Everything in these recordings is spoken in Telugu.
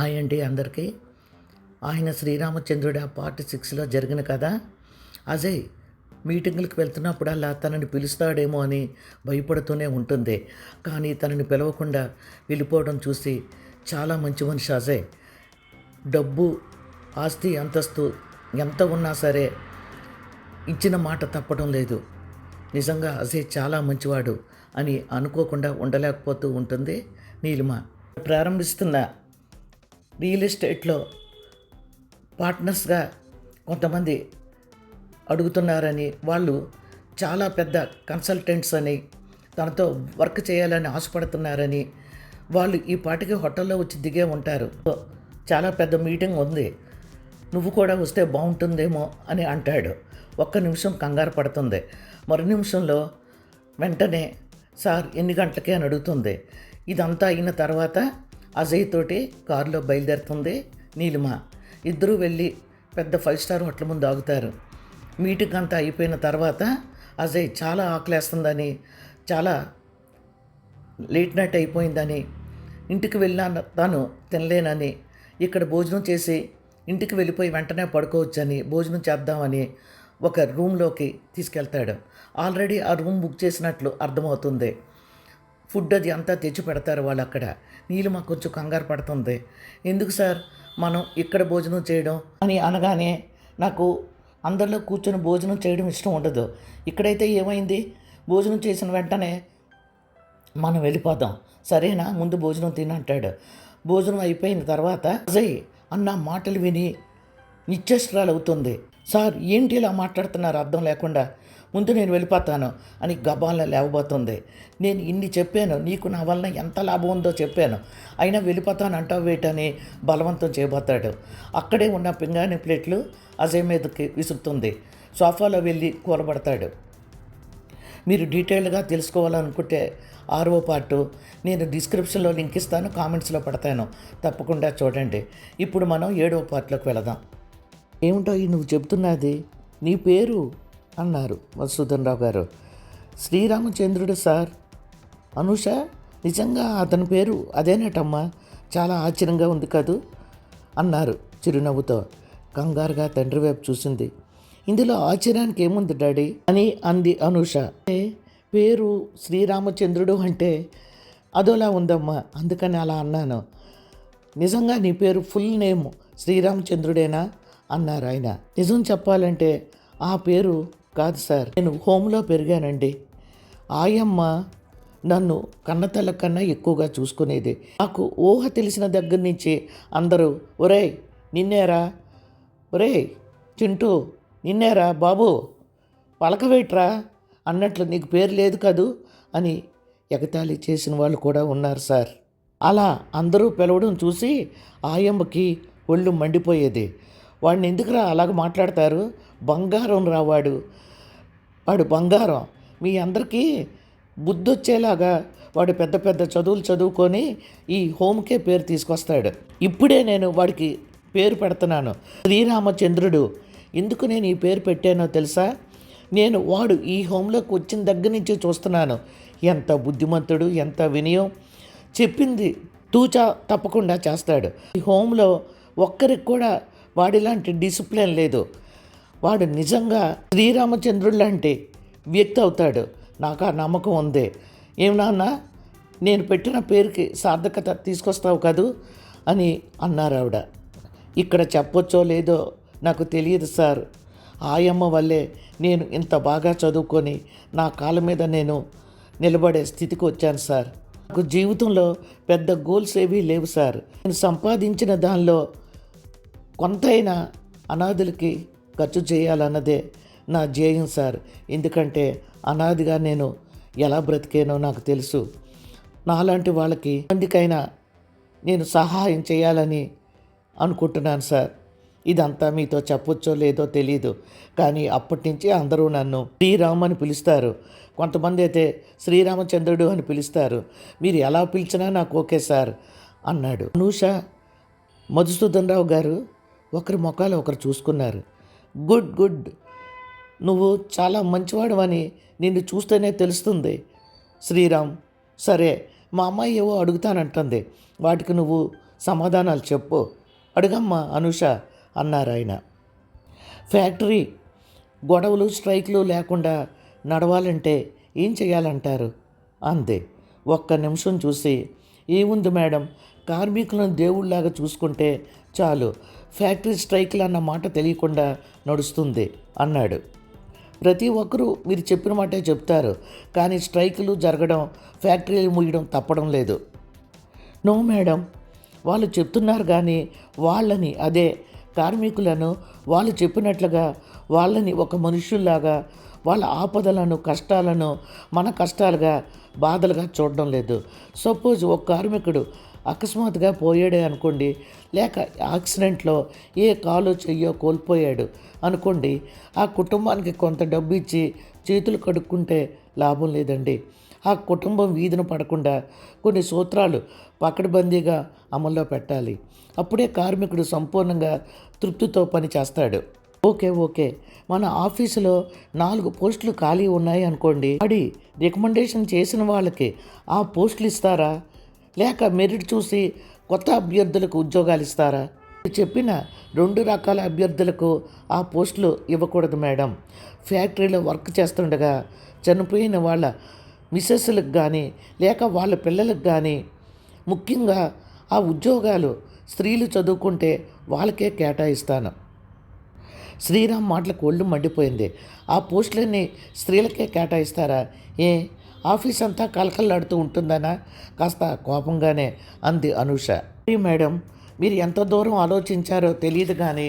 హాయ్ అండి అందరికీ. ఆయన శ్రీరామచంద్రుడు పార్ట్ 6లో జరిగిన కథ. అజయ్ మీటింగులకు వెళ్తున్నప్పుడల్లా తనని పిలుస్తాడేమో అని భయపడుతూనే ఉంటుంది. కానీ తనని పిలవకుండా వెళ్ళిపోవడం చూసి చాలా మంచి మనిషి అజయ్. డబ్బు, ఆస్తి, అంతస్తు ఎంత ఉన్నా సరే ఇచ్చిన మాట తప్పడం లేదు. నిజంగా అజయ్ చాలా మంచివాడు అని అనుకోకుండా ఉండలేకపోతూ ఉంటుంది నీలిమ. ప్రారంభిస్తున్న రియల్ ఎస్టేట్లో పార్ట్నర్స్గా కొంతమంది అడుగుతున్నారని, వాళ్ళు చాలా పెద్ద కన్సల్టెంట్స్ అని, తనతో వర్క్ చేయాలని ఆశపడుతున్నారని, వాళ్ళు ఈ పాటికి హోటల్లో వచ్చి దిగే ఉంటారు. చాలా పెద్ద మీటింగ్ ఉంది, నువ్వు కూడా వస్తే బాగుంటుందేమో అని అంటాడు. ఒక్క నిమిషం కంగారు పడుతుంది. మరు నిమిషంలో వెంటనే సార్ ఎన్ని గంటలకి అని అడుగుతుంది. ఇదంతా అయిన తర్వాత అజయ్ తోటి కారులో బయలుదేరుతుంది నీలిమ. ఇద్దరూ వెళ్ళి పెద్ద 5 స్టార్ హోటల్ ముందు ఆగుతారు. మీటింగ్ అంతా అయిపోయిన తర్వాత అజయ్ చాలా ఆకలేస్తుందని, చాలా లేట్ నైట్ అయిపోయిందని, ఇంటికి వెళ్ళిన తాను తినలేనని, ఇక్కడ భోజనం చేసి ఇంటికి వెళ్ళిపోయి వెంటనే పడుకోవచ్చని, భోజనం చేద్దామని ఒక రూమ్లోకి తీసుకెళ్తాడు. ఆల్రెడీ ఆ రూమ్ బుక్ చేసినట్లు అర్థమవుతుంది. ఫుడ్ అది అంతా తెచ్చి పెడతారు వాళ్ళు అక్కడ. నీలిమ కొంచెం కంగారు పడుతుంది. ఎందుకు సార్ మనం ఇక్కడ భోజనం చేయడం అని అనగానే, నాకు అందరిలో కూర్చొని భోజనం చేయడం ఇష్టం ఉండదు. ఇక్కడైతే ఏమైంది, భోజనం చేసిన వెంటనే మనం వెళ్ళిపోదాం, సరేనా, ముందు భోజనం తినంటాడు. భోజనం అయిపోయిన తర్వాత అజయ్ అన్న మాటలు విని నిశ్చేష్టురాలు అవుతుంది. సార్ ఏంటి ఇలా మాట్లాడుతున్నారు అర్థం లేకుండా, ముందు నేను వెళ్ళిపోతాను అని గబాలను లేవబోతుంది. నేను ఇన్ని చెప్పాను, నీకు నా వలన ఎంత లాభం ఉందో చెప్పాను, అయినా వెళ్ళిపోతాను అంటావు వేటని బలవంతం చేయబోతాడు. అక్కడే ఉన్న పింగాణి ప్లేట్లు అజయ్ మీదకి విసురుతుంది. సోఫాలో వెళ్ళి కూలబడతాడు. మీరు డీటెయిల్గా తెలుసుకోవాలనుకుంటే 6వ పార్టు నేను డిస్క్రిప్షన్లో లింక్ ఇస్తాను, కామెంట్స్లో పెడతాను, తప్పకుండా చూడండి. ఇప్పుడు మనం 7వ పార్ట్లోకి వెళదాం. ఏమిటో ఈ నువ్వు చెప్తున్నది, నీ పేరు అన్నారు మధుసూదన్ రావు గారు. శ్రీరామచంద్రుడు సార్. అనూష, నిజంగా అతని పేరు అదేనటమ్మా, చాలా ఆశ్చర్యంగా ఉంది కదూ అన్నారు చిరునవ్వుతో. కంగారుగా తండ్రి వైపు చూసింది. ఇందులో ఆశ్చర్యానికి ఏముంది డాడీ అని అంది అనూష. పేరు శ్రీరామచంద్రుడు అంటే అదోలా ఉందమ్మా, అందుకని అలా అన్నాను. నిజంగా నీ పేరు ఫుల్ నేమ్ శ్రీరామచంద్రుడేనా అన్నారు ఆయన. నిజం చెప్పాలంటే ఆ పేరు కాదు సార్, నేను హోమ్లో పెరిగానండి. ఆయమ్మ నన్ను కన్నతల్ల కన్నా ఎక్కువగా చూసుకునేది. నాకు ఊహ తెలిసిన దగ్గర నుంచి అందరూ ఒరేయ్ నిన్నేరా, ఒరేయ్ చింటూ నిన్నేరా బాబు, పలకవేట్రా అన్నట్లు నీకు పేరు లేదు కదూ అని ఎగతాళి చేసిన వాళ్ళు కూడా ఉన్నారు సార్. అలా అందరూ పిలవడం చూసి ఆయమ్మకి ఒళ్ళు మండిపోయేది. వాడిని ఎందుకురా అలాగ మాట్లాడతారు, బంగారం రావాడు, వాడు బంగారం, మీ అందరికీ బుద్ధి వచ్చేలాగా వాడు పెద్ద పెద్ద చదువులు చదువుకొని ఈ హోమ్కే పేరు తీసుకొస్తాడు. ఇప్పుడే నేను వాడికి పేరు పెడుతున్నాను శ్రీరామచంద్రుడు. ఎందుకు నేను ఈ పేరు పెట్టానో తెలుసా, నేను వాడు ఈ హోమ్లోకి వచ్చిన దగ్గర నుంచి చూస్తున్నాను, ఎంత బుద్ధిమంతుడు, ఎంత వినయం, చెప్పింది తూచా తప్పకుండా చేస్తాడు. ఈ హోమ్లో ఒక్కరికి కూడా వాడిలాంటి డిసిప్లిన్ లేదు. వాడు నిజంగా శ్రీరామచంద్రుడు లాంటి వ్యక్తి అవుతాడు, నాకు ఆ నమ్మకం ఉంది. ఏం నాన్న, నేను పెట్టిన పేరుకి సార్థకత తీసుకొస్తావు కదూ అని అన్నారు ఆవిడ. ఇక్కడ చెప్పొచ్చో లేదో నాకు తెలియదు సార్, ఆయమ్మ వల్లే నేను ఇంత బాగా చదువుకొని నా కాళ్ళ మీద నేను నిలబడే స్థితికి వచ్చాను సార్. నాకు జీవితంలో పెద్ద గోల్స్ ఏవీ లేవు సార్. నేను సంపాదించిన దానిలో కొంతైనా అనాథులకి ఖర్చు చేయాలన్నదే నా ధ్యేయం సార్. ఎందుకంటే అనాథిగా నేను ఎలా బ్రతికేనో నాకు తెలుసు. నాలాంటి వాళ్ళకి మందికైనా నేను సహాయం చేయాలని అనుకుంటున్నాను సార్. ఇదంతా మీతో చెప్పొచ్చో లేదో తెలీదు, కానీ అప్పటి నుంచి అందరూ నన్ను శ్రీరామ్ అని పిలుస్తారు, కొంతమంది అయితే శ్రీరామచంద్రుడు అని పిలుస్తారు. మీరు ఎలా పిలిచినా నాకు ఓకే సార్ అన్నాడు. అనూష, మధుసూదన్ రావు గారు ఒకరి ముఖాలు ఒకరు చూసుకున్నారు. గుడ్ గుడ్, నువ్వు చాలా మంచివాడవని నిన్ను చూస్తేనే తెలుస్తుంది శ్రీరామ్. సరే, మా అమ్మాయి ఏవో అడుగుతానంటుంది, వాటికి నువ్వు సమాధానాలు చెప్పు, అడుగమ్మా అనూష అన్నారాయన. ఫ్యాక్టరీ గొడవలు స్ట్రైక్లు లేకుండా నడవాలంటే ఏం చేయాలంటారు అంతే. ఒక్క నిమిషం చూసి, ఏముంది మేడం, కార్మికులను దేవుళ్ళలాగా చూసుకుంటే చాలు, ఫ్యాక్టరీ స్ట్రైక్లు అన్న మాట తెలియకుండా నడుస్తుంది అన్నాడు. ప్రతి ఒక్కరూ మీరు చెప్పిన మాటే చెప్తారు, కానీ స్ట్రైకులు జరగడం, ఫ్యాక్టరీలు ముయ్యడం తప్పడం లేదు. నో మేడం, వాళ్ళు చెప్తున్నారు కానీ వాళ్ళని, అదే కార్మికులను వాళ్ళు చెప్పినట్లుగా వాళ్ళని ఒక మనుషుల్లాగా, వాళ్ళ ఆపదలను కష్టాలను మన కష్టాలుగా బాధలుగా చూడడం లేదు. సపోజ్ ఒక కార్మికుడు అకస్మాత్తుగా పోయాడే అనుకోండి, లేక యాక్సిడెంట్లో ఏ కాలో చెయ్యో కోల్పోయాడు అనుకోండి, ఆ కుటుంబానికి కొంత డబ్బు ఇచ్చి చేతులు కడుక్కుంటే లాభం లేదండి. ఆ కుటుంబం వీధిన పడకుండా కొన్ని సూత్రాలు పకడ్బందీగా అమల్లో పెట్టాలి. అప్పుడే కార్మికుడు సంపూర్ణంగా తృప్తితో పని చేస్తాడు. ఓకే, మన ఆఫీసులో 4 పోస్టులు ఖాళీ ఉన్నాయి అనుకోండి, వాడి రికమెండేషన్ చేసిన వాళ్ళకి ఆ పోస్టులు ఇస్తారా, లేక మెరిట్ చూసి కొత్త అభ్యర్థులకు ఉద్యోగాలు ఇస్తారా? చెప్పిన 2 రకాల అభ్యర్థులకు ఆ పోస్టులు ఇవ్వకూడదు మేడం. ఫ్యాక్టరీలో వర్క్ చేస్తుండగా చనిపోయిన వాళ్ళ మిస్సెస్లకు కానీ, లేక వాళ్ళ పిల్లలకు కానీ, ముఖ్యంగా ఆ ఉద్యోగాలు స్త్రీలు చదువుకుంటే వాళ్ళకే కేటాయిస్తాను. శ్రీరామ్ మాటలకు ఒళ్ళు మండిపోయింది. ఆ పోస్టులన్నీ స్త్రీలకే కేటాయిస్తారా? ఏ ఆఫీస్ అంతా కలకల్లాడుతూ ఉంటుందనా? కాస్త కోపంగానే అంది అనూష. మేడం, మీరు ఎంత దూరం ఆలోచించారో తెలియదు, కానీ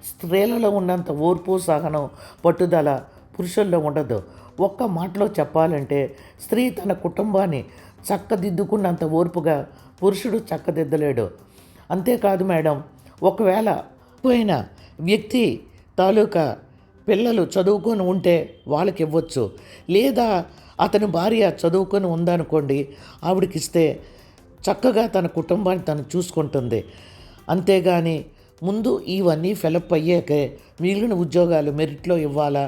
స్త్రీలలో ఉన్నంత ఓర్పు, సహనం, పట్టుదల పురుషుల్లో ఉండదు. ఒక్క మాటలో చెప్పాలంటే, స్త్రీ తన కుటుంబాన్ని చక్కదిద్దుకున్నంత ఓర్పుగా పురుషుడు చక్కదిద్దలేడు. అంతేకాదు మేడం, ఒకవేళ పోయిన వ్యక్తి తాలూకా పిల్లలు చదువుకొని ఉంటే వాళ్ళకి ఇవ్వచ్చు, లేదా అతని భార్య చదువుకొని ఉందనుకోండి, ఆవిడకి ఇస్తే చక్కగా తన కుటుంబాన్ని తను చూసుకుంటుంది. అంతేగాని ముందు ఇవన్నీ ఫిలప్ అయ్యాకే మిగిలిన ఉద్యోగాలు మెరిట్లో ఇవ్వాలా,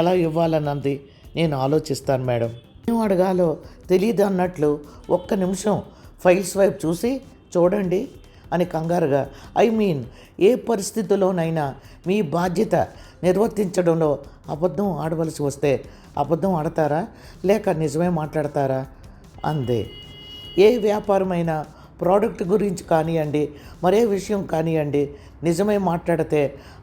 ఎలా ఇవ్వాలన్నది నేను ఆలోచిస్తాను మేడం. ఏం అడగాలో తెలియదు అన్నట్లు ఒక్క నిమిషం ఫైల్స్ వైపు చూసి చూడండి అని కంగారుగా, ఏ పరిస్థితుల్లోనైనా మీ బాధ్యత నిర్వర్తించడంలో అబద్ధం ఆడవలసి వస్తే అబద్ధం ఆడతారా, లేక నిజమే మాట్లాడతారా అందే. ఏ వ్యాపారమైనా ప్రోడక్ట్ గురించి కానివ్వండి, మరే విషయం కానివ్వండి, నిజమే మాట్లాడితే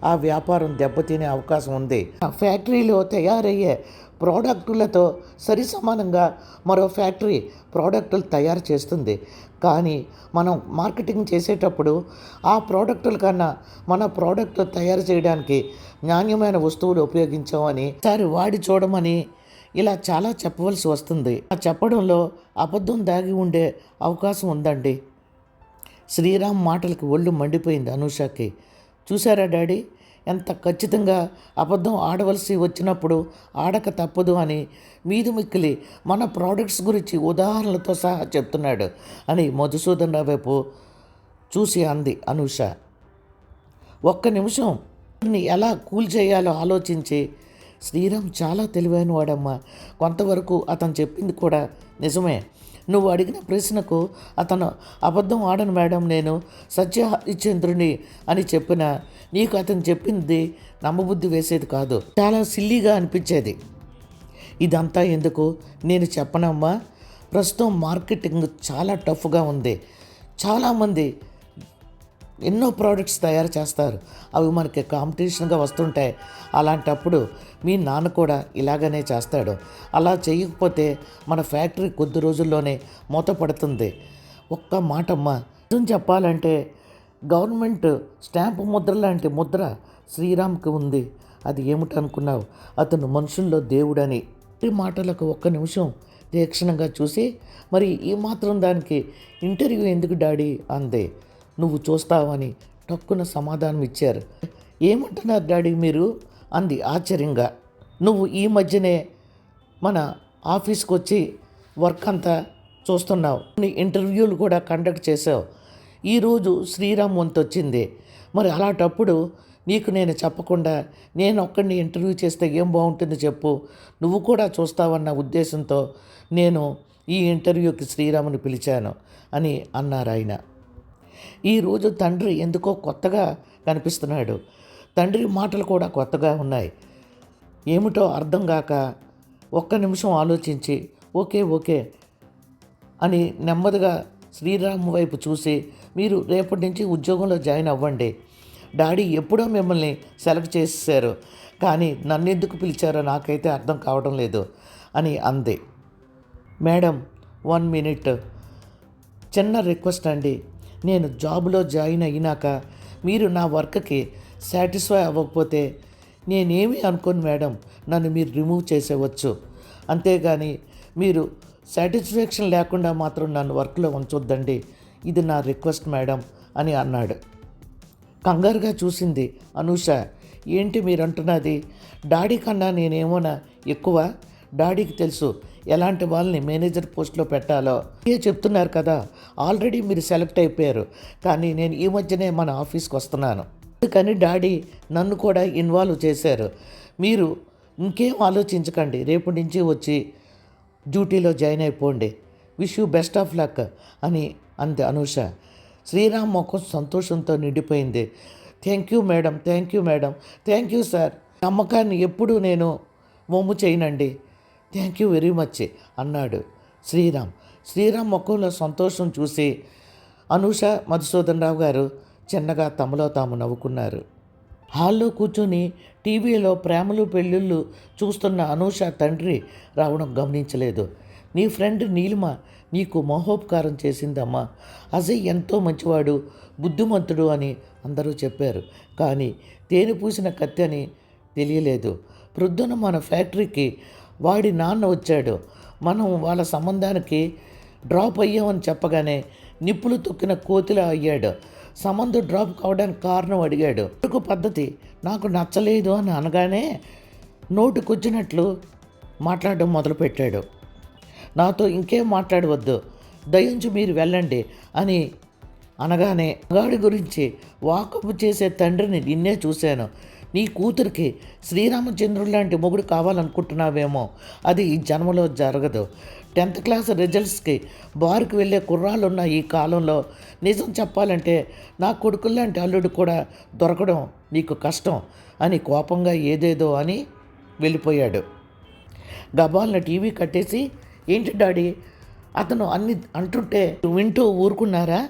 ఆ వ్యాపారం దెబ్బతినే అవకాశం ఉంది. ఫ్యాక్టరీలో తయారయ్యే ప్రోడక్టులతో సరి సమానంగా మరో ఫ్యాక్టరీ ప్రోడక్టులు తయారు చేస్తుంది. కానీ మనం మార్కెటింగ్ చేసేటప్పుడు ఆ ప్రోడక్టుల కన్నా మన ప్రోడక్ట్ తయారు చేయడానికి నాణ్యమైన వస్తువులు ఉపయోగించామని, ఒకసారి వాడి చూడమని, ఇలా చాలా చెప్పవలసి వస్తుంది. ఆ చెప్పడంలో అబద్ధం దాగి ఉండే అవకాశం ఉందండి. శ్రీరామ్ మాటలకు ఒళ్ళు మండిపోయింది అనూషకి. చూసారా డాడీ, ఎంత ఖచ్చితంగా అబద్ధం ఆడవలసి వచ్చినప్పుడు ఆడక తప్పదు అని మీది మిక్కిలి మన ప్రోడక్ట్స్ గురించి ఉదాహరణలతో సహా చెప్తున్నాడు అని మధుసూదన్ రావు వైపు చూసి అంది అనూష. ఒక్క నిమిషం ఎలా కూల్ చేయాలో ఆలోచించి, శ్రీరామ్ చాలా తెలివైన వాడమ్మా, కొంతవరకు అతను చెప్పింది కూడా నిజమే. నువ్వు అడిగిన ప్రశ్నకు అతను అబద్ధం ఆడను మేడం, నేను సత్య హరిశ్చంద్రుని అని చెప్పినా నీకు అతను చెప్పింది నమ్మబుద్ధి వేసేది కాదు, చాలా సిల్లీగా అనిపించేది. ఇదంతా ఎందుకు నేను చెప్పనమ్మా, ప్రస్తుతం మార్కెటింగ్ చాలా టఫ్గా ఉంది. చాలామంది ఎన్నో ప్రోడక్ట్స్ తయారు చేస్తారు, అవి మనకి కాంపిటీషన్గా వస్తుంటాయి. అలాంటప్పుడు మీ నాన్న కూడా ఇలాగనే చేస్తాడు. అలా చేయకపోతే మన ఫ్యాక్టరీ కొద్ది రోజుల్లోనే మూతపడుతుంది. ఒక్క మాటమ్మా, నిజం చెప్పాలంటే గవర్నమెంట్ స్టాంపు ముద్ర లాంటి ముద్ర శ్రీరామ్కి ఉంది. అది ఏమిటనుకున్నావు, అతను మనుషుల్లో దేవుడని. ఈ మాటలకు ఒక్క నిమిషం తీక్షణంగా చూసి, మరి ఈ మాత్రం దానికి ఇంటర్వ్యూ ఎందుకు డాడీ అందే. నువ్వు చూస్తావని టక్కున సమాధానం ఇచ్చారు. ఏమంటున్నారు డాడీ మీరు అంది ఆశ్చర్యంగా. నువ్వు ఈ మధ్యనే మన ఆఫీస్కి వచ్చి వర్క్ అంతా చూస్తున్నావు, నీ ఇంటర్వ్యూలు కూడా కండక్ట్ చేసావు. ఈరోజు శ్రీరామ్ వంతు వచ్చింది. మరి అలాంటప్పుడు నీకు నేను చెప్పకుండా నేను ఒక్కడిని ఇంటర్వ్యూ చేస్తే ఏం బాగుంటుంది చెప్పు, నువ్వు కూడా చూస్తావన్న ఉద్దేశంతో నేను ఈ ఇంటర్వ్యూకి శ్రీరాముని పిలిచాను అని అన్నారు ఆయన. ఈరోజు తండ్రి ఎందుకో కొత్తగా కనిపిస్తున్నాడు. తండ్రి మాటలు కూడా కొత్తగా ఉన్నాయి. ఏమిటో అర్థం కాక ఒక్క నిమిషం ఆలోచించి ఓకే ఓకే అని నెమ్మదిగా శ్రీరామ్ వైపు చూసి, మీరు రేపటి నుంచి ఉద్యోగంలో జాయిన్ అవ్వండి. డాడీ ఎప్పుడో మిమ్మల్ని సెలెక్ట్ చేసేసారు, కానీ నన్ను ఎందుకు పిలిచారో నాకైతే అర్థం కావడం లేదు అని అంది. మేడం 1 మినిట్, చిన్న రిక్వెస్ట్ అండి. నేను జాబ్లో జాయిన్ అయినాక మీరు నా వర్క్కి సాటిస్ఫై అవ్వకపోతే నేనేమీ అనుకోను మేడం, నన్ను మీరు రిమూవ్ చేసేవచ్చు. అంతేగాని మీరు సాటిస్ఫాక్షన్ లేకుండా మాత్రం నన్ను వర్క్లో ఉంచొద్దండి, ఇది నా రిక్వెస్ట్ మేడం అని అన్నాడు. కంగారుగా చూసింది అనూష. ఏంటి మీరు అంటున్నది? డాడీ కన్నా నేనేమోనా ఎక్కువ? డాడీకి తెలుసు ఎలాంటి వాళ్ళని మేనేజర్ పోస్ట్లో పెట్టాలో. చెప్తున్నారు కదా, ఆల్రెడీ మీరు సెలెక్ట్ అయిపోయారు, కానీ నేను ఈ మధ్యనే మన ఆఫీస్కి వస్తున్నాను, అందుకని డాడీ నన్ను కూడా ఇన్వాల్వ్ చేశారు. మీరు ఇంకేం ఆలోచించకండి, రేపు నుంచి వచ్చి డ్యూటీలో జాయిన్ అయిపోండి, wish you best of luck అని అంది అనూష. శ్రీరామ్ మొక్క సంతోషంతో నిండిపోయింది. Thank you madam, thank you madam, thank you sir, నమ్మకాన్ని ఎప్పుడూ నేను మొమ్ము చేయనండి, థ్యాంక్ యూ వెరీ మచ్ అన్నాడు శ్రీరామ్. శ్రీరామ్ ముఖంలో సంతోషం చూసి అనూష, మధుసూదన్ రావు గారు చిన్నగా తమలో తాము నవ్వుకున్నారు. హాల్లో కూర్చొని టీవీలో ప్రేమలు పెళ్ళిళ్ళు చూస్తున్న అనూష తండ్రి రావడం గమనించలేదు. నీ ఫ్రెండ్ నీలిమ నీకు మహోపకారం చేసిందమ్మా, అజయ్ ఎంతో మంచివాడు, బుద్ధిమంతుడు అని అందరూ చెప్పారు, కానీ తేనె పూసిన కత్తి అని తెలియలేదు. ప్రొద్దున మన ఫ్యాక్టరీకి వాడి నాన్న వచ్చాడు, మనం వాళ్ళ సంబంధానికి డ్రాప్ అయ్యామని చెప్పగానే నిప్పులు తొక్కిన కోతిలా అయ్యాడు. సంబంధం డ్రాప్ కావడానికి కారణం అడిగాడు. కొడుకు పద్ధతి నాకు నచ్చలేదు అని అనగానే నోటుకొచ్చినట్లు మాట్లాడడం మొదలుపెట్టాడు. నాతో ఇంకేం మాట్లాడవద్దు, దయించి మీరు వెళ్ళండి అని అనగానే మగాడి గురించి వాకపు చేసే తండ్రిని నిన్నే చూశాను. నీ కూతురికి శ్రీరామచంద్రుడు లాంటి మొగుడు కావాలనుకుంటున్నావేమో, అది ఈ జన్మలో జరగదు. 10th క్లాస్ రిజల్ట్స్కి బార్కి వెళ్ళే కుర్రాళ్ళు ఉన్న ఈ కాలంలో నిజం చెప్పాలంటే నా కొడుకుల్లాంటి అల్లుడు కూడా దొరకడం నీకు కష్టం అని కోపంగా ఏదేదో అని వెళ్ళిపోయాడు. గబాల్ని టీవీ కట్టేసి, ఏంటి డాడీ అతను అన్ని అంటుంటే వింటూ ఊరుకున్నారా?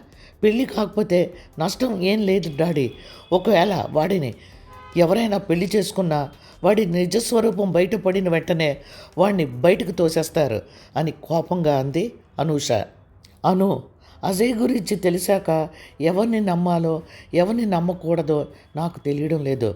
పెళ్ళి కాకపోతే నష్టం ఏం లేదు డాడీ, ఒకవేళ వాడిని ఎవరైనా పెళ్లి చేసుకున్నా వాడి నిజస్వరూపం బయటపడిన వెంటనే వాడిని బయటకు తోసేస్తారు అని కోపంగా అంది అనూష. అను, అజయ్ గురించి తెలిసాక ఎవరిని నమ్మాలో ఎవరిని నమ్మకూడదో నాకు తెలియడం లేదు.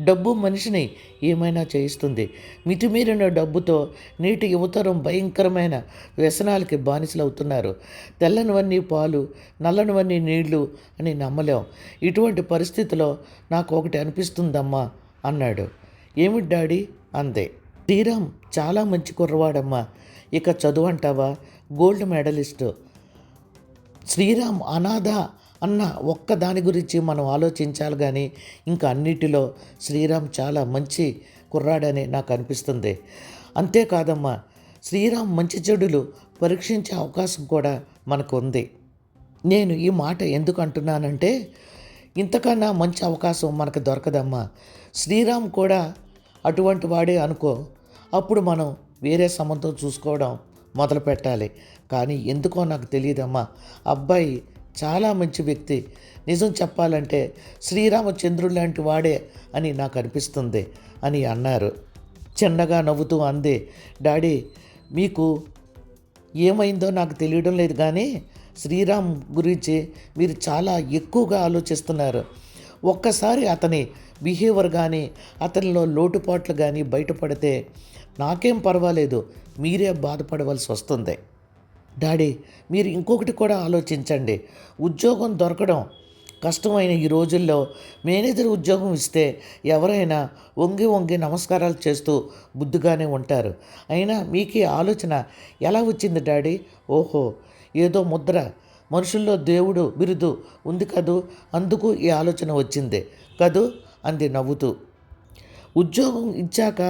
డబ్బు మనిషిని ఏమైనా చేయిస్తుంది. మితిమీరిన డబ్బుతో నేటి యువతరం భయంకరమైన వ్యసనాలకి బానిసలవుతున్నారు. తెల్లనివన్నీ పాలు, నల్లనివన్నీ నీళ్లు అని నమ్మలేం. ఇటువంటి పరిస్థితిలో నాకు ఒకటి అనిపిస్తుందమ్మా అన్నాడు. ఏమిటి డాడీ అందే. శ్రీరామ్ చాలా మంచి కుర్రవాడమ్మా, ఇక చదువు అంటావా, గోల్డ్ మెడలిస్టు. శ్రీరామ్ అనాథ అన్న ఒక్క దాని గురించి మనం ఆలోచించాలి, కానీ ఇంకా అన్నిటిలో శ్రీరామ్ చాలా మంచి కుర్రాడని నాకు అనిపిస్తుంది. అంతేకాదమ్మా, శ్రీరామ్ మంచి చెడులు పరీక్షించే అవకాశం కూడా మనకు ఉంది. నేను ఈ మాట ఎందుకు అంటున్నానంటే, ఇంతకన్నా మంచి అవకాశం మనకు దొరకదమ్మా. శ్రీరామ్ కూడా అటువంటి వాడే అనుకో, అప్పుడు మనం వేరే సంబంధం చూసుకోవడం మొదలు పెట్టాలి. కానీ ఎందుకో నాకు తెలియదమ్మా, అబ్బాయి చాలా మంచి వ్యక్తి, నిజం చెప్పాలంటే శ్రీరామచంద్రుడు లాంటి వాడే అని నాకు అనిపిస్తుంది అని అన్నారు. చిన్నగా నవ్వుతూ అంది, డాడీ మీకు ఏమైందో నాకు తెలియడం లేదు, కానీ శ్రీరామ్ గురించి మీరు చాలా ఎక్కువగా ఆలోచిస్తున్నారు. ఒక్కసారి అతని బిహేవియర్ కానీ అతనిలో లోటుపాట్లు కానీ బయటపడితే నాకేం పర్వాలేదు, మీరే బాధపడవలసి వస్తుంది. డాడీ మీరు ఇంకొకటి కూడా ఆలోచించండి, ఉద్యోగం దొరకడం కష్టమైన ఈ రోజుల్లో మేనేజర్ ఉద్యోగం ఇస్తే ఎవరైనా వంగి వంగి నమస్కారాలు చేస్తూ బుద్ధిగానే ఉంటారు. అయినా మీకు ఆలోచన ఎలా వచ్చింది డాడీ? ఓహో, ఏదో ముద్ర, మనుషుల్లో దేవుడు బిరుదు ఉంది కదూ, అందుకు ఈ ఆలోచన వచ్చింది కదూ అంది నవ్వుతూ. ఉద్యోగం ఇచ్చాక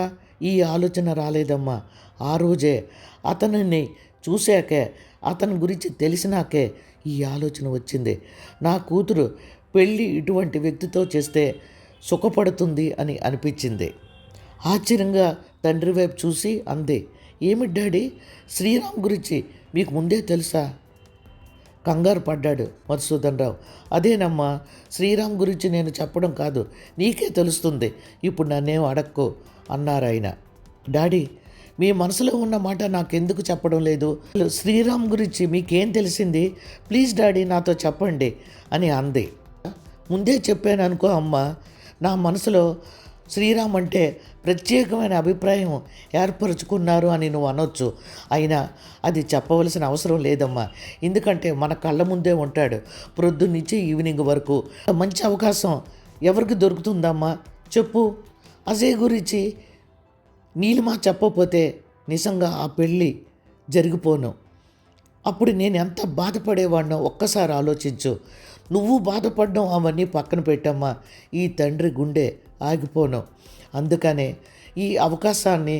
ఈ ఆలోచన రాలేదమ్మా, ఆ రోజే అతనిని చూశాకే, అతని గురించి తెలిసినాకే ఈ ఆలోచన వచ్చింది. నా కూతురు పెళ్ళి ఇటువంటి వ్యక్తితో చేస్తే సుఖపడుతుంది అని అనిపించింది. ఆశ్చర్యంగా తండ్రి వైపు చూసి అంది, ఏమిటి డాడీ, శ్రీరామ్ గురించి మీకు ముందే తెలుసా? కంగారు పడ్డాడు మధుసూదన్ రావు. అదేనమ్మా, శ్రీరామ్ గురించి నేను చెప్పడం కాదు, నీకే తెలుస్తుంది, ఇప్పుడు నన్నేం అడక్కు అన్నారాయన. డాడీ, మీ మనసులో ఉన్న మాట నాకెందుకు చెప్పడం లేదు? శ్రీరామ్ గురించి మీకేం తెలిసింది? ప్లీజ్ డాడీ, నాతో చెప్పండి అని అంది. ముందే చెప్పాను అనుకో అమ్మ, నా మనసులో శ్రీరామ్ అంటే ప్రత్యేకమైన అభిప్రాయం ఏర్పరచుకున్నారు అని నువ్వు అనొచ్చు. అయినా అది చెప్పవలసిన అవసరం లేదమ్మా, ఎందుకంటే మన కళ్ళ ముందే ఉంటాడు ప్రొద్దున్నుంచి ఈవినింగ్ వరకు. మంచి అవకాశం ఎవరికి దొరుకుతుందమ్మా చెప్పు? అజయ్ గురించి నీలిమా చెప్పకపోతే నిజంగా ఆ పెళ్ళి జరిగిపోను. అప్పుడు నేను ఎంత బాధపడేవాడినో ఒక్కసారి ఆలోచించు. నువ్వు బాధపడడం అవన్నీ పక్కన పెట్టమ్మా, ఈ తండ్రి గుండె ఆగిపోను. అందుకనే ఈ అవకాశాన్ని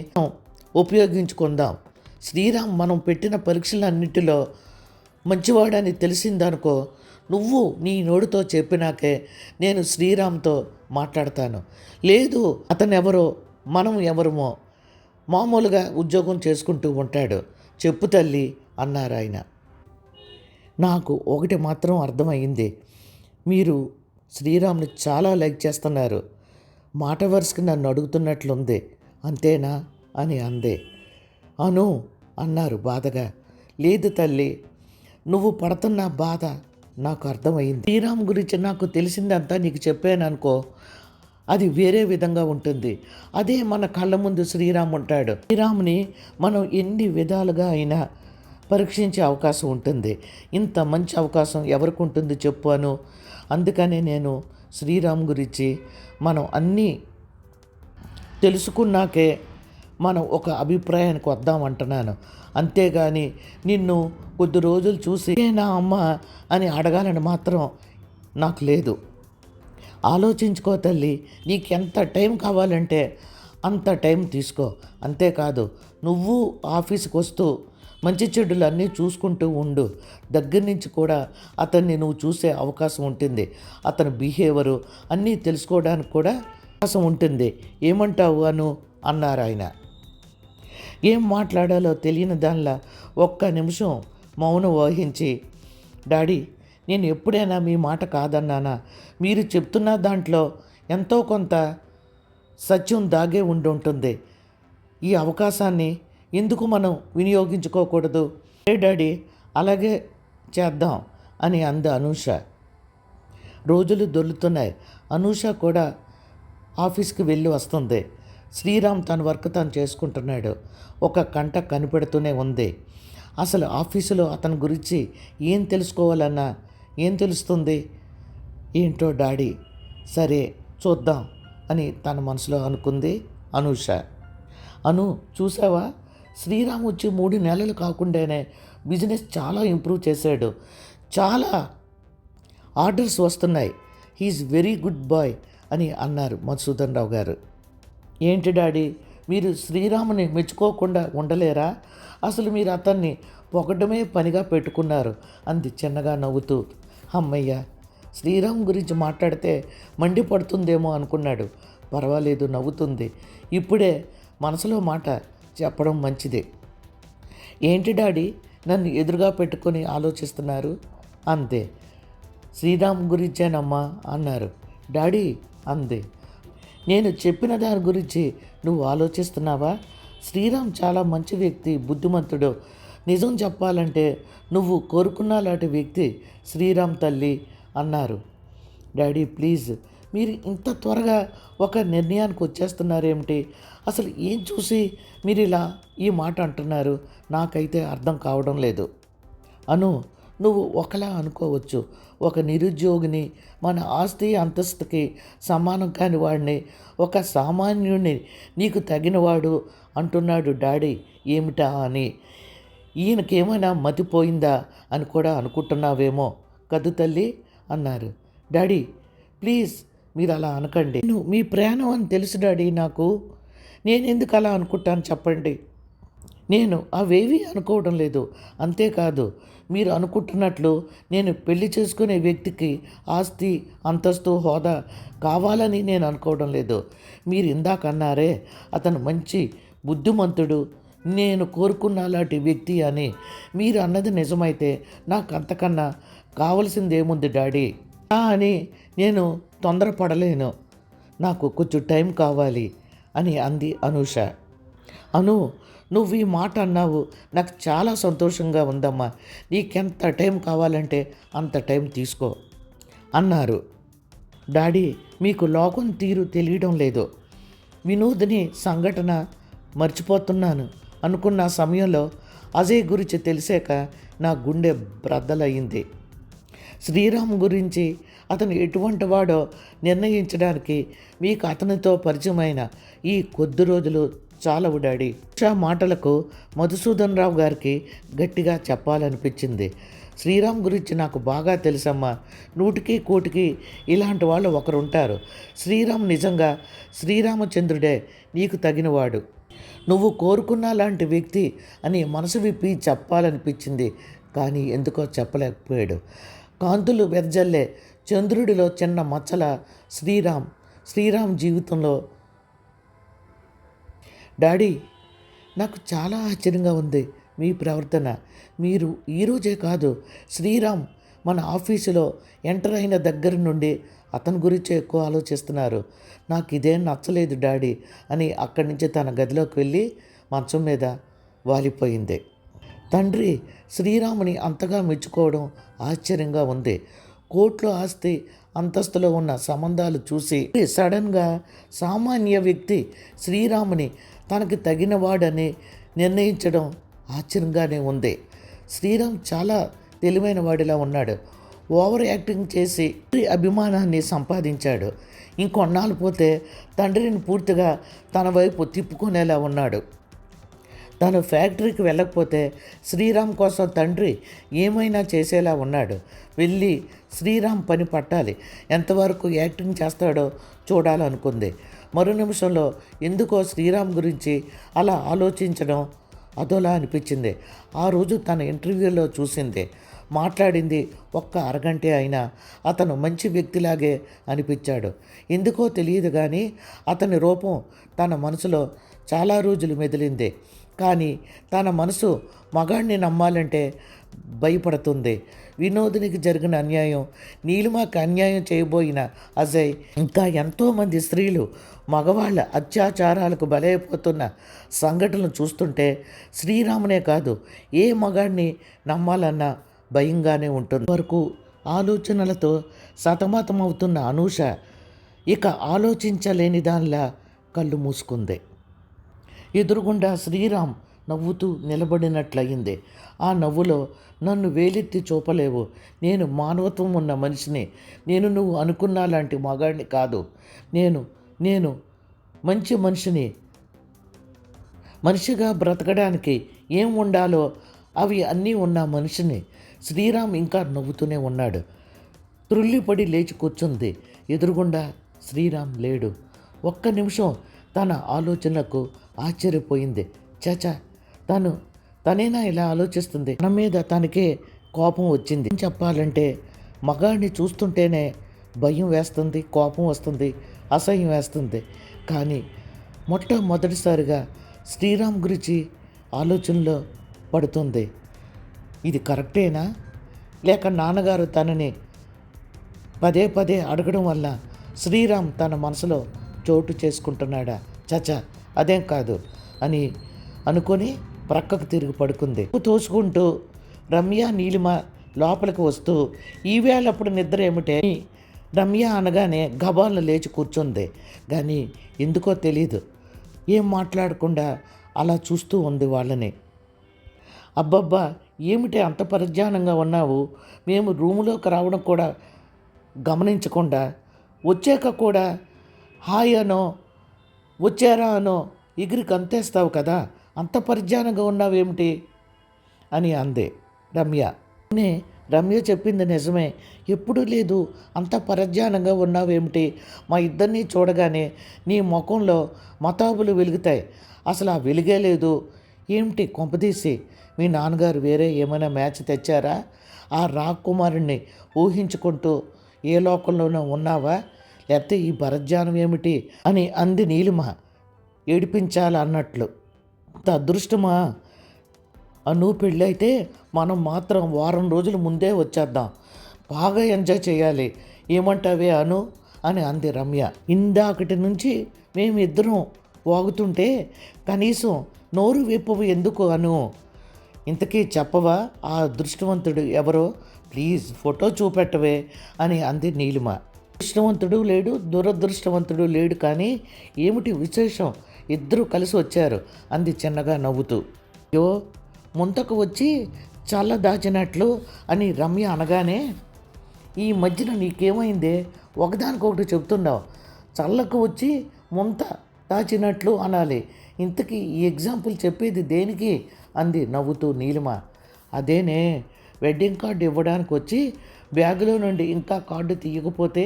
ఉపయోగించుకుందాం. శ్రీరామ్ మనం పెట్టిన పరీక్షలన్నిటిలో మంచివాడని తెలిసిందనుకో, నువ్వు నీ నోటితో చెప్పినాకే నేను శ్రీరామ్తో మాట్లాడతాను. లేదు, అతను ఎవరో మనం ఎవరమో, మామూలుగా ఉద్యోగం చేసుకుంటూ ఉంటాడు. చెప్పు తల్లి అన్నారాయన. నాకు ఒకటి మాత్రం అర్థమైంది, మీరు శ్రీరామ్ని చాలా లైక్ చేస్తున్నారు. మాట వరుసకి నన్ను అడుగుతున్నట్లుంది, అంతేనా అని అందే. అను అన్నారు బాధగా. లేదు తల్లి, నువ్వు పడుతున్న బాధ నాకు అర్థమైంది. శ్రీరామ్ గురించి నాకు తెలిసిందంతా నీకు చెప్పాను అనుకో, అది వేరే విధంగా ఉంటుంది. అదే మన కళ్ళ ముందు శ్రీరామ్ ఉంటాడు. శ్రీరామ్ని మనం ఎన్ని విధాలుగా అయినా పరీక్షించే అవకాశం ఉంటుంది. ఇంత మంచి అవకాశం ఎవరికి ఉంటుంది చెప్పాను. అందుకనే నేను శ్రీరామ్ గురించి మనం అన్నీ తెలుసుకున్నాకే మనం ఒక అభిప్రాయానికి వద్దామంటున్నాను. అంతేగాని నిన్ను కొద్ది రోజులు చూసి నా అమ్మ అని అడగాలని మాత్రం నాకు లేదు. ఆలోచించుకో తల్లి, నీకెంత టైం కావాలంటే అంత టైం తీసుకో. అంతేకాదు, నువ్వు ఆఫీస్కి వస్తూ మంచి చెడులు అన్నీ చూసుకుంటూ ఉండు. దగ్గర నుంచి కూడా అతన్ని నువ్వు చూసే అవకాశం ఉంటుంది. అతని బిహేవియరు అన్నీ తెలుసుకోవడానికి కూడా అవకాశం ఉంటుంది. ఏమంటావు అను అన్నారు ఆయన. ఏం మాట్లాడాలో తెలియని దానిలా ఒక్క నిమిషం మౌనం వహించి, డాడీ, నేను ఎప్పుడైనా మీ మాట కాదన్నానా? మీరు చెప్తున్న దాంట్లో ఎంతో కొంత సత్యం దాగే ఉండి ఉంటుంది. ఈ అవకాశాన్ని ఎందుకు మనం వినియోగించుకోకూడదు? ఏ డాడీ, అలాగే చేద్దాం అని అంది అనూష. రోజులు దొర్లుతున్నాయి. అనూష కూడా ఆఫీస్కి వెళ్ళి వస్తుంది. శ్రీరామ్ తన వర్క్ తను చేసుకుంటున్నాడు. ఒక కంట కనిపెడుతూనే ఉంది. అసలు ఆఫీసులో అతని గురించి ఏం తెలుసుకోవాలన్నా ఏం తెలుస్తుంది? ఏంటో డాడీ, సరే చూద్దాం అని తన మనసులో అనుకుంది అనూష. అను, చూసావా, శ్రీరామ్ వచ్చి 3 నెలలు కాకుండానే బిజినెస్ చాలా ఇంప్రూవ్ చేశాడు. చాలా ఆర్డర్స్ వస్తున్నాయి. హీఈస్ వెరీ గుడ్ బాయ్ అని అన్నారు మధుసూదన్ రావు గారు. ఏంటి డాడీ, మీరు శ్రీరాముని మెచ్చుకోకుండా ఉండలేరా? అసలు మీరు అతన్ని పొగడమే పనిగా పెట్టుకున్నారు అంది చిన్నగా నవ్వుతూ. అమ్మయ్య, శ్రీరామ్ గురించి మాట్లాడితే మండిపడుతుందేమో అనుకున్నాడు. పర్వాలేదు, నవ్వుతుంది. ఇప్పుడే మనసులో మాట చెప్పడం మంచిదే. ఏంటి డాడీ, నన్ను ఎదురుగా పెట్టుకొని ఆలోచిస్తున్నారు? అంతే, శ్రీరామ్ గురించేనమ్మా అన్నారు. డాడీ అంది, నేను చెప్పిన దాని గురించి నువ్వు ఆలోచిస్తున్నావా? శ్రీరామ్ చాలా మంచి వ్యక్తి, బుద్ధిమంతుడు. నిజం చెప్పాలంటే నువ్వు కోరుకున్న లాంటి వ్యక్తి శ్రీరామ్ తల్లి అన్నారు. డాడీ ప్లీజ్, మీరు ఇంత త్వరగా ఒక నిర్ణయానికి వచ్చేస్తున్నారేమిటి? అసలు ఏం చూసి మీరు ఇలా ఈ మాట అంటున్నారు? నాకైతే అర్థం కావడం లేదు. అను, నువ్వు ఒకలా అనుకోవచ్చు, ఒక నిరుద్యోగిని, మన ఆస్తి అంతస్తుకి సమానం కాని వాడిని, ఒక సామాన్యుడిని నీకు తగినవాడు అంటున్నాడు డాడీ. ఏమిటా అని, ఈయనకేమైనా మతిపోయిందా అని కూడా అనుకుంటున్నావేమో కదు తల్లి అన్నారు. డాడీ ప్లీజ్, మీరు అలా అనకండి. నేను మీ ప్రయాణం అని తెలుసు డాడీ నాకు. నేను ఎందుకు అలా అనుకుంటాను చెప్పండి? నేను అవేవి అనుకోవడం లేదు. అంతేకాదు, మీరు అనుకుంటున్నట్లు నేను పెళ్లి చేసుకునే వ్యక్తికి ఆస్తి, అంతస్తు, హోదా కావాలని నేను అనుకోవడం లేదు. మీరు ఇందాక అన్నారే అతను మంచి బుద్ధిమంతుడు, నేను కోరుకున్న అలాంటి వ్యక్తి అని. మీరు అన్నది నిజమైతే నాకు అంతకన్నా కావలసిందేముంది డాడీ అని నేను తొందరపడలేను. నాకు కొంచెం టైం కావాలి అని అంది అనూష. అను, నువ్వు ఈ మాట అన్నావు, నాకు చాలా సంతోషంగా ఉందమ్మా. నీకెంత టైం కావాలంటే అంత టైం తీసుకో అన్నారు. డాడీ, మీకు లోకం తీరు తెలియడం లేదు. వినోద్ని సంఘటన మర్చిపోతున్నాను అనుకున్న సమయంలో అజయ్ గురించి తెలిసాక నా గుండె బ్రద్దలయ్యింది. శ్రీరామ్ గురించి అతను ఎటువంటి వాడో నిర్ణయించడానికి మీకు అతనితో పరిచయమైన ఈ కొద్ది రోజులు చాలవు డాడీ. ఉషా మాటలకు మధుసూదన్ రావు గారికి గట్టిగా చెప్పాలనిపించింది. శ్రీరామ్ గురించి నాకు బాగా తెలుసమ్మా. 100కి 1,00,00,000 ఇలాంటి వాళ్ళు ఒకరుంటారు. శ్రీరామ్ నిజంగా శ్రీరామచంద్రుడే నీకు తగినవాడు. నువ్వు కోరుకున్న లాంటి వ్యక్తి అని మనసు విప్పి చెప్పాలనిపించింది, కానీ ఎందుకో చెప్పలేకపోయాడు. కాంతులు వెదజల్లే చంద్రుడిలో చిన్న మచ్చల శ్రీరామ్ జీవితంలో. డాడీ, నాకు చాలా ఆశ్చర్యంగా ఉంది మీ ప్రవర్తన. మీరు ఈరోజే కాదు, శ్రీరామ్ మన ఆఫీసులో ఎంటర్ అయిన దగ్గర నుండి అతని గురించి ఎక్కువ ఆలోచిస్తున్నారు. నాకు ఇదేం నచ్చలేదు డాడీ అని అక్కడి నుంచి తన గదిలోకి వెళ్ళి మంచం మీద వాలిపోయింది. తండ్రి శ్రీరాముని అంతగా మెచ్చుకోవడం ఆశ్చర్యంగా ఉంది. కోర్టులో ఆస్తి, అంతస్తులో ఉన్న సంబంధాలు చూసి సడన్గా సామాన్య వ్యక్తి శ్రీరాముని తనకి తగినవాడని నిర్ణయించడం ఆశ్చర్యంగానే ఉంది. శ్రీరామ్ చాలా తెలివైన వాడిలా ఉన్నాడు. ఓవర్ యాక్టింగ్ చేసి అభిమానాన్ని సంపాదించాడు. ఇంకొన్నాళ్ళు పోతే తండ్రిని పూర్తిగా తన వైపు తిప్పుకునేలా ఉన్నాడు. తను ఫ్యాక్టరీకి వెళ్ళకపోతే శ్రీరామ్ కోసం తండ్రి ఏమైనా చేసేలా ఉన్నాడు. వెళ్ళి శ్రీరామ్ పని పట్టాలి. ఎంతవరకు యాక్టింగ్ చేస్తాడో చూడాలనుకుంది. మరో నిమిషంలో ఎందుకో శ్రీరామ్ గురించి అలా ఆలోచించడం అదోలా అనిపించింది. ఆ రోజు తన ఇంటర్వ్యూలో చూసింది, మాట్లాడింది ఒక్క అరగంటే అయినా అతను మంచి వ్యక్తిలాగే అనిపించాడు. ఎందుకో తెలియదు కానీ అతని రూపం తన మనసులో చాలా రోజులు మెదిలింది. కానీ తన మనసు మగాడిని నమ్మాలంటే భయపడుతుంది. వినోదినికి జరిగిన అన్యాయం, నీలిమకి అన్యాయం చేయబోయిన అజయ్, ఇంకా ఎంతోమంది స్త్రీలు మగవాళ్ళ అత్యాచారాలకు బలైపోతున్న సంఘటనలు చూస్తుంటే శ్రీరామునే కాదు, ఏ మగాడిని నమ్మాలన్నా భయంగానే ఉంటుంది. వరకు ఆలోచనలతో సతమతమవుతున్న అనూష ఇక ఆలోచించలేని దానిలా కళ్ళు మూసుకుంది. ఎదురుగుండా శ్రీరామ్ నవ్వుతూ నిలబడినట్లయింది. ఆ నవ్వులో నన్ను వేలెత్తి చూపలేవు, నేను మానవత్వం ఉన్న మనిషిని, నేను నువ్వు అనుకున్నా లాంటి మగాడిని కాదు, నేను మంచి మనిషిని, మనిషిగా బ్రతకడానికి ఏం ఉండాలో అవి అన్నీ ఉన్న మనిషిని. శ్రీరామ్ ఇంకా నవ్వుతూనే ఉన్నాడు. త్రుళ్ళిపడి లేచి కూర్చుంది. ఎదురుగుండా శ్రీరామ్ లేడు. ఒక్క నిమిషం తన ఆలోచనలకు ఆశ్చర్యపోయింది. చాచా, తనేనా ఇలా ఆలోచిస్తుంది? తన మీద తనకే కోపం వచ్చింది. ఏం చెప్పాలంటే మగాడిని చూస్తుంటేనే భయం వేస్తుంది, కోపం వస్తుంది, అసహ్యం వేస్తుంది. కానీ మొట్టమొదటిసారిగా శ్రీరామ్ గురించి ఆలోచనలో పడుతుంది. ఇది కరెక్టేనా, లేక నాన్నగారు తనని పదే పదే అడగడం వల్ల శ్రీరామ్ తన మనసులో చోటు చేసుకుంటున్నాడా? చచా, అదేం కాదు అని అనుకొని ప్రక్కకు తిరిగి పడుకుంది. తోసుకుంటూ రమ్య, నీలిమ లోపలికి వస్తూ ఈవేళప్పుడు నిద్ర ఏమిటే రమ్య అనగానే గబాలను లేచి కూర్చుంది. కానీ ఎందుకో తెలీదు, ఏం మాట్లాడకుండా అలా చూస్తూ ఉంది వాళ్ళని. అబ్బబ్బా, ఏమిటి అంత పరిజ్ఞానంగా ఉన్నావు? మేము రూములోకి రావడం కూడా గమనించకుండా, వచ్చాక కూడా హాయ్ అనో వచ్చారా అనో ఎగిరికి అంతేస్తావు కదా, అంత పరిజ్ఞానంగా ఉన్నావేమిటి అని అంది రమ్య. రమ్య చెప్పింది నిజమే, ఎప్పుడూ లేదు, అంత పరిజ్ఞానంగా ఉన్నావేమిటి? మా ఇద్దరినీ చూడగానే నీ ముఖంలో మతాబులు వెలుగుతాయి, అసలు ఆ వెలుగే లేదు ఏమిటి? కొంపదీసి మీ నాన్నగారు వేరే ఏమైనా మ్యాచ్ తెచ్చారా? ఆ రాకుమారుణ్ణి ఊహించుకుంటూ ఏ లోకంలోనో ఉన్నావా? లేకపోతే ఈ పరధ్యానం ఏమిటి అని అంది నీలిమ ఏడిపించాలన్నట్లు. అంత అదృష్టమా? అను పెళ్ళైతే మనం మాత్రం వారం రోజుల ముందే వచ్చేద్దాం, బాగా ఎంజాయ్ చేయాలి. ఏమంటావే అను అని అంది రమ్య. ఇందాకటి నుంచి మేమిద్దరం వాగుతుంటే కనీసం నోరు విప్పవు ఎందుకు అను? ఇంతకీ చెప్పవా ఆ అదృష్టవంతుడు ఎవరో? ప్లీజ్ ఫోటో చూపెట్టవే అని అంది నీలిమ. అదృష్టవంతుడు లేడు, దురదృష్టవంతుడు లేడు, కానీ ఏమిటి విశేషం? ఇద్దరూ కలిసి వచ్చారు అంది చిన్నగా నవ్వుతూ. అయ్యో, ముంతకు వచ్చి చల్ల దాచినట్లు అని రమ్య అనగానే, ఈ మధ్యన నీకేమైందే? ఒకదానికొకటి చెప్తున్నావు. చల్లకు వచ్చి ముంత దాచినట్లు అనాలి. ఇంతకీ ఈ ఎగ్జాంపుల్ చెప్పేది దేనికి అంది నవ్వుతూ నీలిమ. అదేనే, వెడ్డింగ్ కార్డు ఇవ్వడానికి వచ్చి బ్యాగులో నుండి ఇంకా కార్డు తీయకపోతే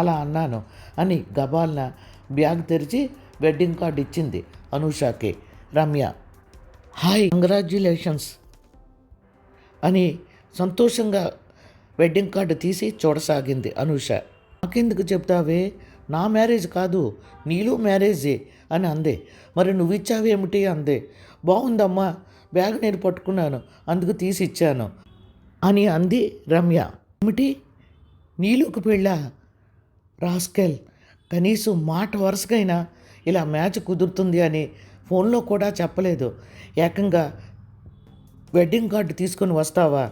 అలా అన్నాను అని గబాల్న బ్యాగ్ తెరిచి వెడ్డింగ్ కార్డు ఇచ్చింది అనూషకి రమ్య. హాయ్, కంగ్రాచ్యులేషన్స్ అని సంతోషంగా వెడ్డింగ్ కార్డు తీసి చూడసాగింది అనూష. నాకెందుకు చెప్తావే? నా మ్యారేజ్ కాదు, నీళ్ళు మ్యారేజే అని అందే. మరి నువ్వు ఇచ్చావేమిటి అందే. బాగుందమ్మా, బ్యాగ్ నేను పట్టుకున్నాను, అందుకు తీసి ఇచ్చాను అని అంది రమ్య. ఏమిటి, నీళ్ళకు పెళ్ళా? రాస్కెల్, కనీసం మాట వరుసకైనా ఇలా మ్యాచ్ కుదురుతుంది అని ఫోన్లో కూడా చెప్పలేదు. ఏకంగా వెడ్డింగ్ కార్డు తీసుకొని వస్తావా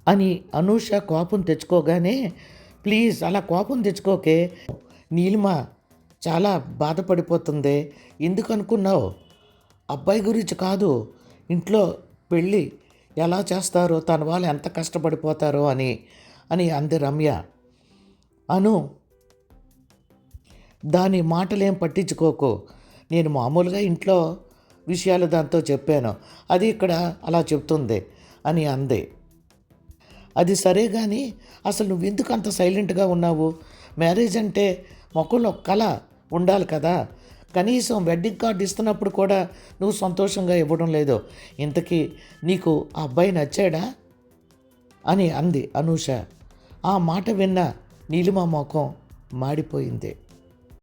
అని అనూష కోపం తెచ్చుకోగానే, ప్లీజ్ అలా కోపం తెచ్చుకోకే, నీలిమ చాలా బాధపడిపోతుంది. ఎందుకు అనుకున్నావు? అబ్బాయి గురించి కాదు, ఇంట్లో పెళ్ళి ఎలా చేస్తారో, తన వాళ్ళు ఎంత కష్టపడిపోతారో అని అని అంది రమ్య. అను, దాని మాటలేం పట్టించుకోకు. నేను మామూలుగా ఇంట్లో విషయాలు దాంతో చెప్పాను, అది ఇక్కడ అలా చెప్తుంది అని అంది. అది సరే కానీ అసలు నువ్వెందుకు అంత సైలెంట్గా ఉన్నావు? మ్యారేజ్ అంటే మొక్కలో కళ ఉండాలి కదా. కనీసం వెడ్డింగ్ కార్డు ఇస్తున్నప్పుడు కూడా నువ్వు సంతోషంగా ఇవ్వడం లేదు. ఇంతకీ నీకు ఆ అబ్బాయి నచ్చాడా అని అంది అనూష. ఆ మాట విన్న నీలిమ ముఖం మాడిపోయింది.